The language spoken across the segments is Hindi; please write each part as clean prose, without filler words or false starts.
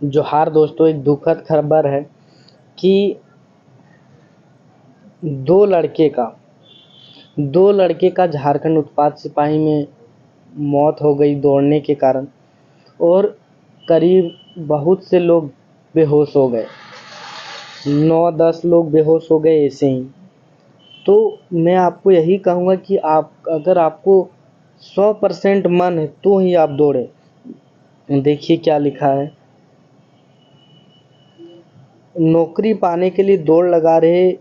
जोहार दोस्तों, एक दुखद खबर है कि दो लड़के का झारखंड उत्पाद सिपाही में मौत हो गई दौड़ने के कारण। और करीब बहुत से लोग बेहोश हो गए, 9-10 लोग बेहोश हो गए ऐसे ही। तो मैं आपको यही कहूँगा कि अगर आपको 100% मन है तो ही आप दौड़ें। देखिए क्या लिखा है, नौकरी पाने के लिए दौड़ लगा रहे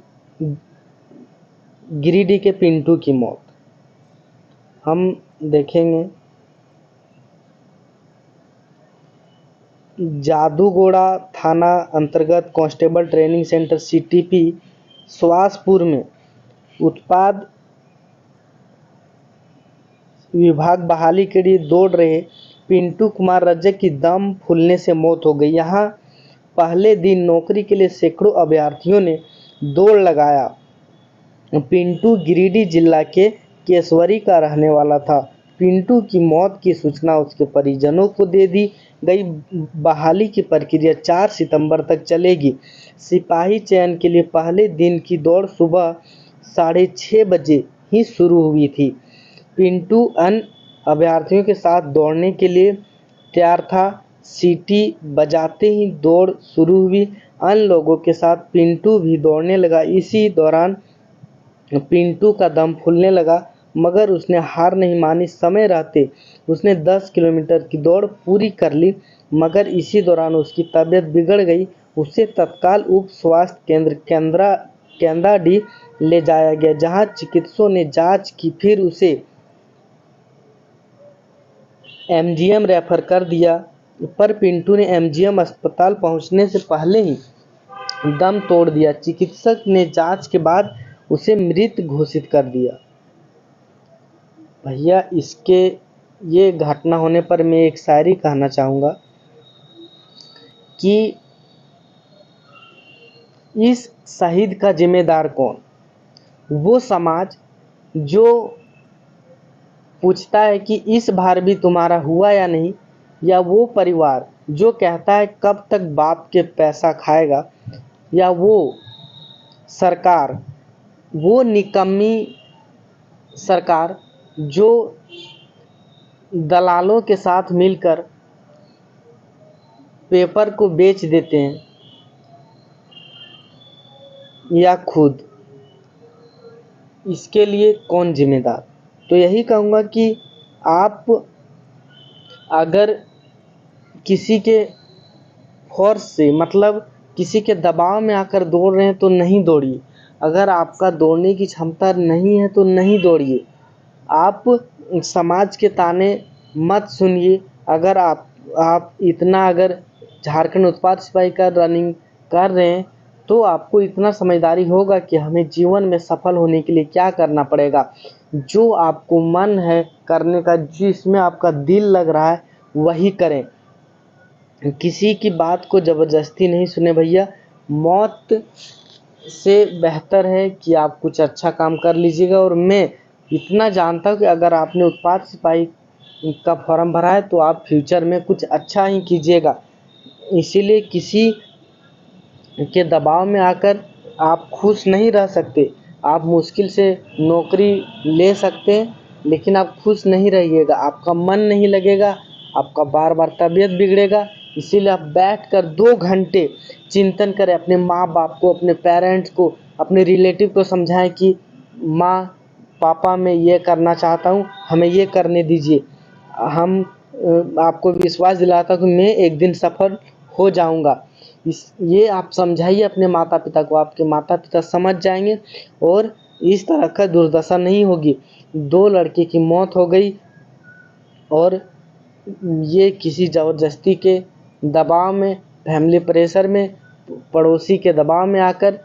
गिरिडीह के पिंटू की मौत। हम देखेंगे, जादूगोड़ा थाना अंतर्गत कांस्टेबल ट्रेनिंग सेंटर सीटीपी सुवासपुर में उत्पाद विभाग बहाली के लिए दौड़ रहे पिंटू कुमार रजक की दम फूलने से मौत हो गई। यहाँ पहले दिन नौकरी के लिए सैकड़ों अभ्यर्थियों ने दौड़ लगाया। पिंटू गिरिडीह जिला के केसवरी का रहने वाला था। पिंटू की मौत की सूचना उसके परिजनों को दे दी गई। बहाली की प्रक्रिया 4 सितंबर तक चलेगी। सिपाही चयन के लिए पहले दिन की दौड़ सुबह 6:30 बजे ही शुरू हुई थी। पिंटू अन्य अभ्यर्थियों के साथ दौड़ने के लिए तैयार था। सीटी बजाते ही दौड़ शुरू हुई। अन्य लोगों के साथ पिंटू भी दौड़ने लगा। इसी दौरान पिंटू का दम फूलने लगा, मगर उसने हार नहीं मानी। समय रहते उसने 10 किलोमीटर की दौड़ पूरी कर ली, मगर इसी दौरान उसकी तबीयत बिगड़ गई। उसे तत्काल उप स्वास्थ्य केंद्र केंद्राडीह ले जाया गया, जहां चिकित्सकों ने जांच की, फिर उसे एमजीएम रेफर कर दिया। पर पिंटू ने एमजीएम अस्पताल पहुंचने से पहले ही दम तोड़ दिया। चिकित्सक ने जांच के बाद उसे मृत घोषित कर दिया। भैया, ये घटना होने पर मैं एक शायरी कहना चाहूँगा कि इस शहीद का जिम्मेदार कौन? वो समाज जो पूछता है कि इस बार भी तुम्हारा हुआ या नहीं, या वो परिवार जो कहता है कब तक बाप के पैसा खाएगा, या वो सरकार, वो निकम्मी सरकार जो दलालों के साथ मिलकर पेपर को बेच देते हैं, या खुद, इसके लिए कौन जिम्मेदार? तो यही कहूँगा कि आप अगर किसी के फोर्स से, मतलब किसी के दबाव में आकर दौड़ रहे हैं तो नहीं दौड़िए। अगर आपका दौड़ने की क्षमता नहीं है तो नहीं दौड़िए। आप समाज के ताने मत सुनिए। अगर आप इतना अगर झारखंड उत्पाद सिपाही का रनिंग कर रहे हैं तो आपको इतना समझदारी होगा कि हमें जीवन में सफल होने के लिए क्या करना पड़ेगा। जो आपको मन है करने का, जिसमें आपका दिल लग रहा है, वही करें। किसी की बात को ज़बरदस्ती नहीं सुने भैया। मौत से बेहतर है कि आप कुछ अच्छा काम कर लीजिएगा। और मैं इतना जानता हूँ कि अगर आपने उत्पाद सिपाही का फॉर्म भरा है तो आप फ्यूचर में कुछ अच्छा ही कीजिएगा। इसीलिए किसी के दबाव में आकर आप खुश नहीं रह सकते। आप मुश्किल से नौकरी ले सकते हैं, लेकिन आप खुश नहीं रहिएगा। आपका मन नहीं लगेगा, आपका बार बार तबीयत बिगड़ेगा। इसीलिए आप बैठकर 2 घंटे चिंतन करें। अपने माँ बाप को, अपने पेरेंट्स को, अपने रिलेटिव को समझाएं कि माँ पापा, मैं ये करना चाहता हूँ, हमें ये करने दीजिए। हम आपको विश्वास दिलाता हूँ कि मैं एक दिन सफल हो जाऊँगा। ये आप समझाइए अपने माता पिता को। आपके माता पिता समझ जाएंगे और इस तरह का दुर्दशा नहीं होगी। 2 लड़के की मौत हो गई और ये किसी ज़बरदस्ती के दबाव में, फैमिली प्रेशर में, पड़ोसी के दबाव में आकर,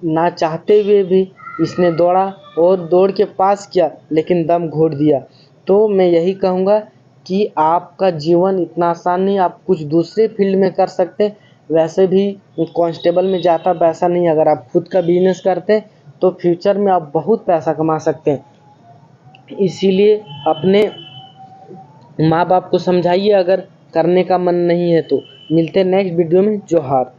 ना चाहते हुए भी इसने दौड़ा और दौड़ के पास किया, लेकिन दम घोट दिया। तो मैं यही कहूँगा कि आपका जीवन इतना आसान नहीं। आप कुछ दूसरे फील्ड में कर सकते हैं। वैसे भी कांस्टेबल में ज़्यादा पैसा नहीं। अगर आप खुद का बिजनेस करते हैं तो फ्यूचर में आप बहुत पैसा कमा सकते हैं। इसीलिए अपने माँ बाप को समझाइए, अगर करने का मन नहीं है तो। मिलते हैं नेक्स्ट वीडियो में। जोहार।